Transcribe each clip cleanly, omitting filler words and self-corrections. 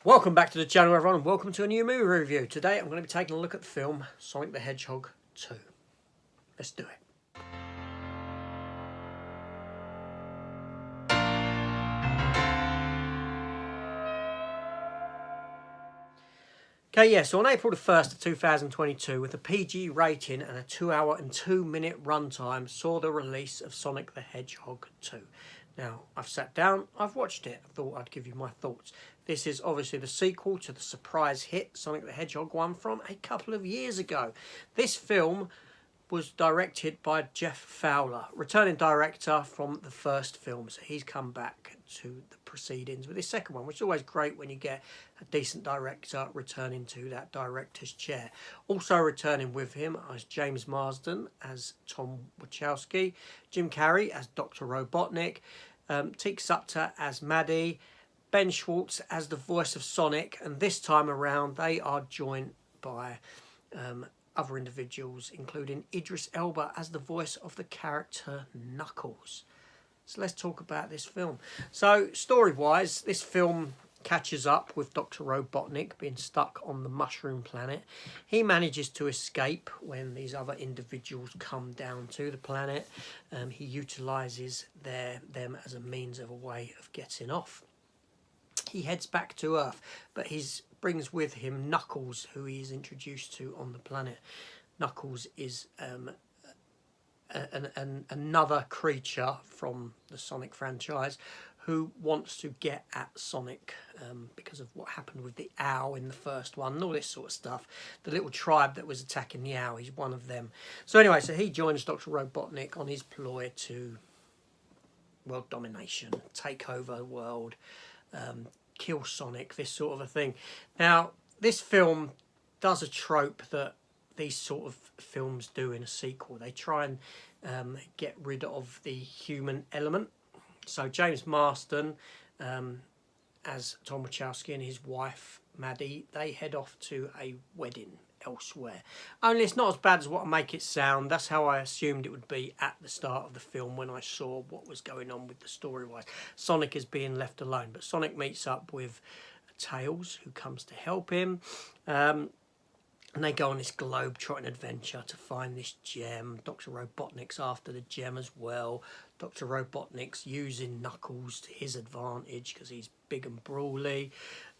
Welcome back to the channel, everyone, and welcome to a new movie review. Today I'm going to be taking a look at the film Sonic the Hedgehog 2. Let's do it. Okay, yeah, so on April the 1st of 2022, with a PG rating and a 2 hour and 2 minute runtime, saw the release of Sonic the Hedgehog 2. Now, I've sat down, I've watched it, I thought I'd give you my thoughts. This is obviously the sequel to the surprise hit Sonic the Hedgehog 1 from a couple of years ago. This film was directed by Jeff Fowler, returning director from the first film. So he's come back to the proceedings with his second one, which is always great when you get a decent director returning to that director's chair. Also returning with him is James Marsden as Tom Wachowski, Jim Carrey as Dr. Robotnik, Teek Sutter as Maddie, Ben Schwartz as the voice of Sonic, and this time around they are joined by other individuals, including Idris Elba as the voice of the character Knuckles. So let's talk about this film. So story-wise, this film catches up with Dr. Robotnik being stuck on the Mushroom Planet. He manages to escape when these other individuals come down to the planet. He utilises them as a means of a way of getting off. He heads back to Earth, but he brings with him Knuckles, who he is introduced to on the planet. Knuckles is another creature from the Sonic franchise who wants to get at Sonic because of what happened with the owl in the first one and all this sort of stuff. The little tribe that was attacking the owl, he's one of them. So anyway, so he joins Dr. Robotnik on his ploy to world domination, take over the world, kill Sonic, this sort of a thing. Now, this film does a trope that these sort of films do in a sequel. They try and get rid of the human element. So James Marsden, as Tom Wachowski, and his wife Maddie, they head off to a wedding elsewhere. Only it's not as bad as what I make it sound. That's how I assumed it would be at the start of the film when I saw what was going on with the story-wise. Sonic is being left alone, but Sonic meets up with Tails, who comes to help him. And they go on this globe-trotting adventure to find this gem. Dr. Robotnik's after the gem as well. Dr. Robotnik's using Knuckles to his advantage because he's big and brawly.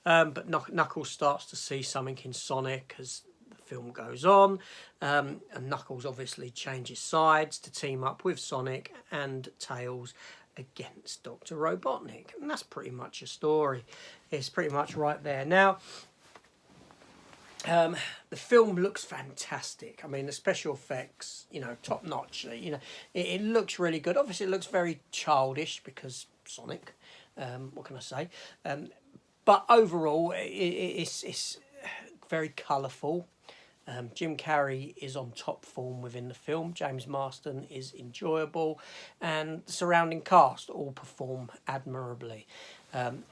But Knuckles starts to see something in Sonic as the film goes on. And Knuckles obviously changes sides to team up with Sonic and Tails against Dr. Robotnik. And that's pretty much a story. It's pretty much right there. Now, the film looks fantastic. I mean, the special effects, top notch. It looks really good. Obviously, it looks very childish because Sonic. What can I say? But overall, it's very colourful. Jim Carrey is on top form within the film. James Marsden is enjoyable, and the surrounding cast all perform admirably.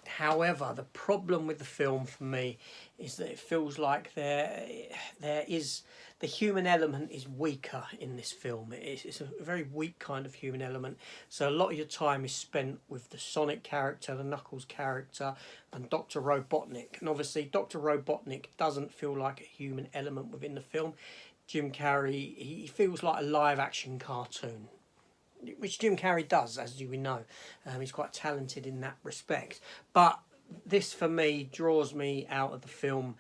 However, the problem with the film for me is that it feels like there is the human element is weaker in this film. It's a very weak kind of human element. So a lot of your time is spent with the Sonic character, the Knuckles character, and Dr. Robotnik. And obviously, Dr. Robotnik doesn't feel like a human element within the film. Jim Carrey, he feels like a live-action cartoon, which Jim Carrey does, as you know. He's quite talented in that respect. But this, for me, draws me out of the film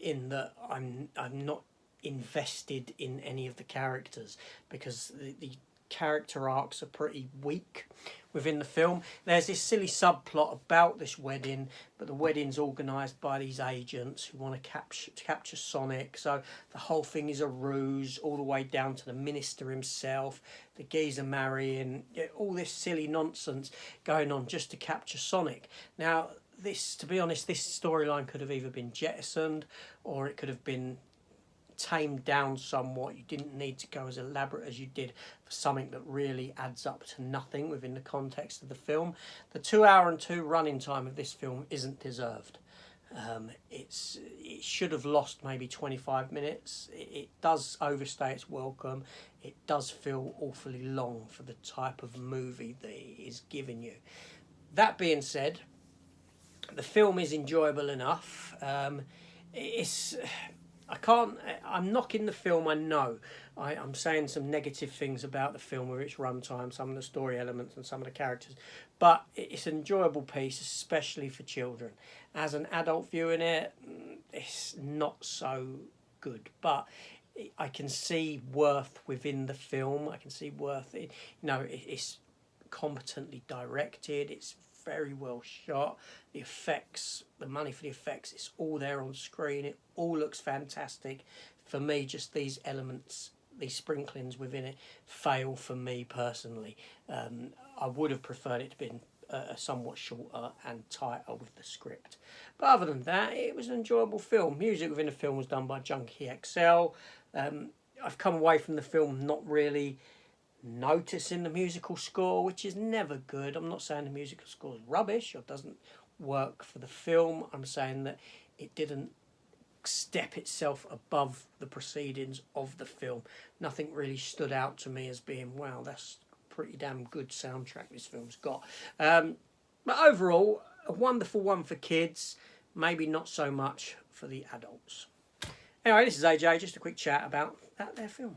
in that I'm not invested in any of the characters because the character arcs are pretty weak within the film. There's this silly subplot about this wedding, but the wedding's organised by these agents who want to capture Sonic. So the whole thing is a ruse, all the way down to the minister himself, the geezer marrying, all this silly nonsense going on just to capture Sonic. Now, to be honest, this storyline could have either been jettisoned or it could have been tamed down somewhat. You didn't need to go as elaborate as you did for something that really adds up to nothing within the context of the film. The 2 hour and 2 running time of this film isn't deserved. It should have lost maybe 25 minutes. It does overstay its welcome. It does feel awfully long for the type of movie that it is giving you. That being said, The film is enjoyable enough. It's I'm knocking the film, I know. I'm saying some negative things about the film with its runtime, some of the story elements and some of the characters. But it's an enjoyable piece, especially for children. As an adult viewing it, it's not so good. But I can see worth within the film. I can see worth it. It's competently directed. It's very well shot. The effects, the money for the effects, it's all there on screen. It all looks fantastic. For me, just these elements, these sprinklings within it, fail for me personally. I would have preferred it to be somewhat shorter and tighter with the script. But other than that, it was an enjoyable film. Music within the film was done by Junkie XL. I've come away from the film not really noticing the musical score, which is never good. I'm not saying the musical score is rubbish or doesn't work for the film. I'm saying that it didn't step itself above the proceedings of the film. Nothing really stood out to me as being, wow, that's a pretty damn good soundtrack this film's got. But overall, a wonderful one for kids, maybe not so much for the adults. Anyway, this is AJ, just a quick chat about that there film.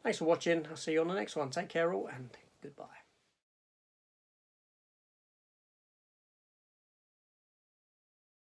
Thanks for watching. I'll see you on the next one. Take care all, and goodbye.